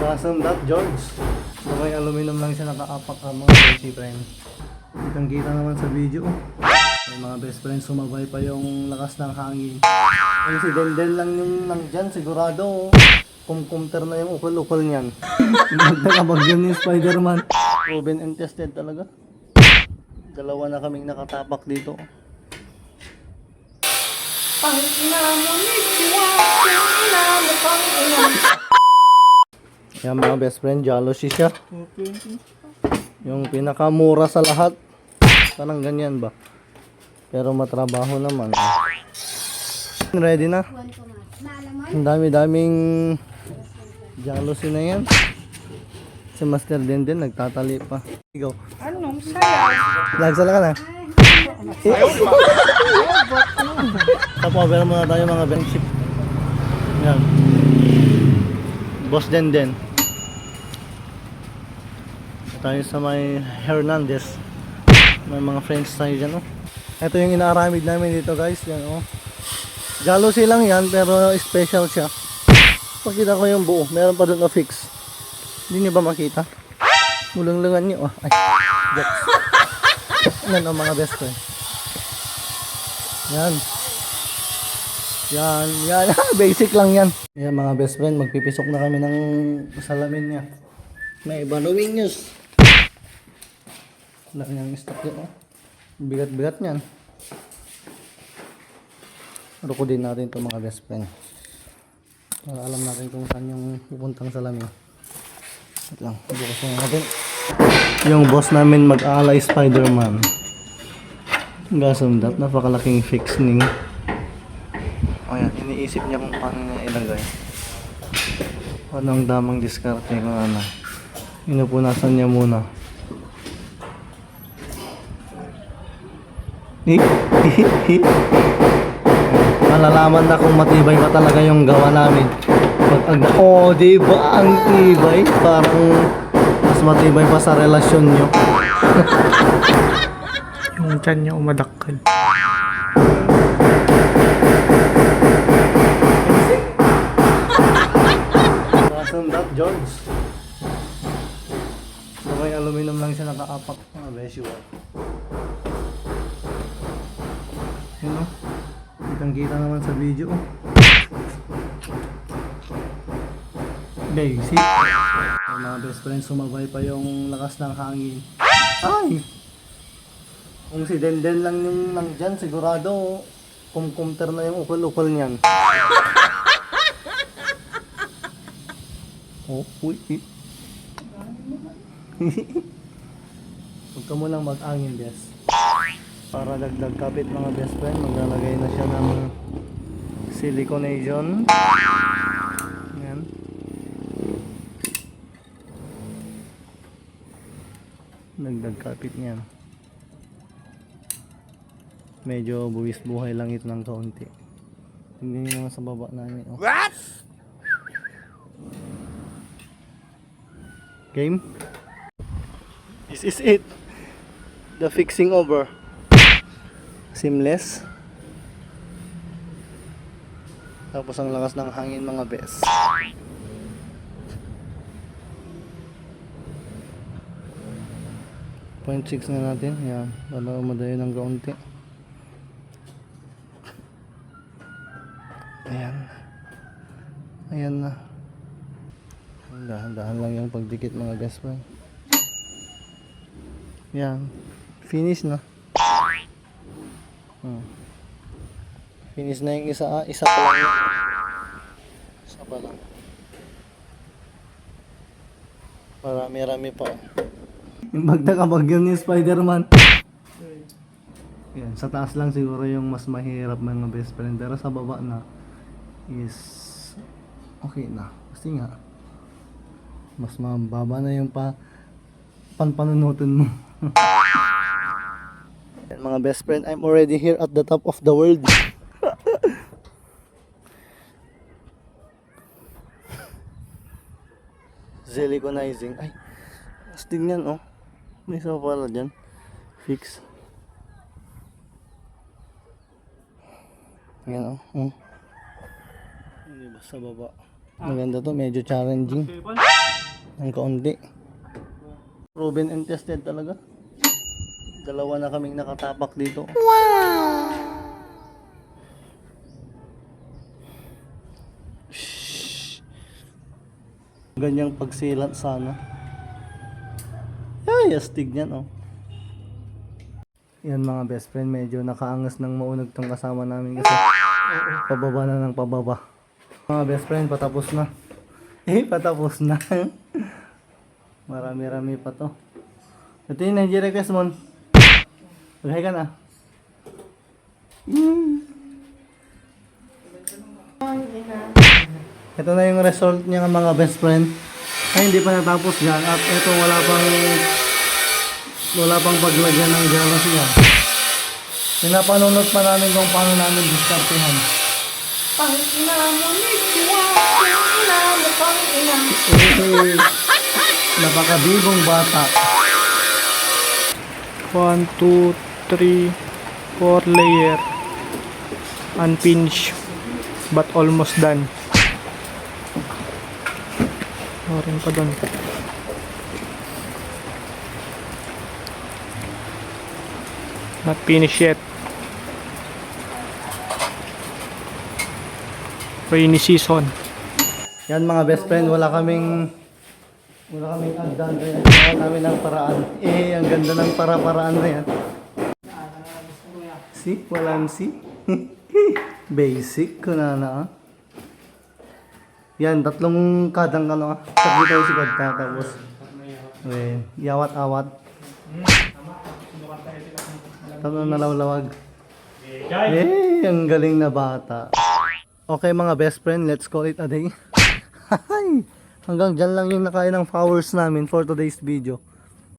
Custom that George. So may aluminum lang siya nakaapak ka mga best friend. Kitang kita naman sa video. May mga best friend sumabay pa yung lakas ng hangin. Yung si Denden lang yung nandyan sigurado. Kumkumter na yung ukol-ukol niyan. Nagdakabagyan ni Spider-Man. Proven and tested talaga. Dalawa na kaming nakatapak dito. Yan mga best friend, jealousy siya. Yung pinakamura sa lahat. Parang ganyan ba? Pero matrabaho naman. Ready na? Ang dami-daming jealousy na yan. Si Master Denden nagtatali pa. Ikaw. Anong saya? Lagsala ka na? Tapover muna tayo mga benchip. Yan. Boss Denden. Tayo sa may Hernandez. May mga friends tayo dyan, oh. Ito yung inaaramid namin dito, guys. Yan, oh. Jealousy lang yan, pero special siya. Pakita ko yung buo. Meron pa doon na fix. Hindi niyo ba makita? Mulung-lungan niyo. Ay, jokes. Yan ang mga best friend. Yan. Yan. Basic lang yan. Yan mga best friend. Magpipisok na kami ng salamin niya. May Balowing News. Wala niyang stock yun. Oh. Bigat-bigat niyan. Rukodin natin ito mga best friend. Para alam natin kung saan yung pupuntang salamin. Wait lang, bukas na natin. Yung boss namin mag-aalay Spider-Man. Gasam dat, napakalaking fixing. Ayan, iniisip niya kung paano niya ilagay. Ano ang damang diskarte kung ano. Inupunasan niya muna. Malalaman na kung matibay pa talaga yung gawa namin. Oh, diba? Ang tibay. Parang mas matibay pa sa relasyon nyo. Yung tiyan niya umadakkel. Custom that George. So may aluminum lang siya nakaapak. Ah, besyo. Yun, oh. Kitang-kita naman sa video. Basic. Ang mga best friends sumabay pa yung lakas ng hangin. Ay! Kung si Denden lang yung nandyan, sigurado kumkumter na yung ukol-ukol niyan. Oh, uy. Huwag ka mo lang mag-angin, guys. Para dagdag kapit mga best friend, maglalagay na siya ng siliconation. Ayan. Dagdag kapit niyan. Medyo buwis buhay lang ito ng kaunti. Tingnan nyo naman sa baba namin. Oh. What? Game? This is it. The fixing over. Seamless. Tapos ang lakas ng hangin mga bes. 0.6 na natin. Yan. Para umadayo ng kaunti. Ayan. Ayan na. Dahan-dahan lang yung pagdikit mga best friend. Yan. Finish na. Finish na yung isa. Isa pa lang yun. Isa pa lang. Marami-rami pa. Yung bagdakabagyan ni Spider-Man. Yan, sa taas lang siguro yung mas mahirap mga best friend. Pero sa baba na is okay na. Kasi nga mas mababa na yung panpanunutin mo. Yan, mga best friend, I'm already here at the top of the world. Siliconizing. Ay, astig niyan, oh. May isa pala dyan. Fix. Ayan, oh. Hindi ba sa baba? Maganda to, medyo challenging. Ang kaunti. Proven and tested talaga. Dalawa na kaming nakatapak dito. Ganyang pagsilat sana. Ay, astig niyan oh. Yan mga best friend, medyo nakaangas ng maunag tong kasama namin kasi pababa na ng pababa. Mga best friend, patapos na. Patapos na. Marami-rami pa to. Ito yung Nigeria request mo. Maghay ka na. Ito na yung result niya mga best friend. Ay, hindi pa natapos yan. At ito wala pang paglagyan ng jealousy yan. Pinapanunod pa namin kung paano namin diskartehan. Pang-ina mo, Nichwa! Pang-ina mo, pang-ina! Napakabibong bata. 1, 2, 3, 4 layer. Unfinished. But almost done. Rin pa doon. Not finished yet. Rainy season. Yan mga best friend, wala kaming agdan kaya ginawa namin ng paraan. Ang ganda ng para-paraan na yan. See? Walang see? Basic ko na ah. Yan, 3 kadang ano ah. Tatlo tayo si Kadka tapos. Yawat-awat. Tatlo na lawlawag. Ang galing na bata. Okay mga best friend, let's call it a day. Hanggang dyan lang yung nakain ng flowers namin for today's video.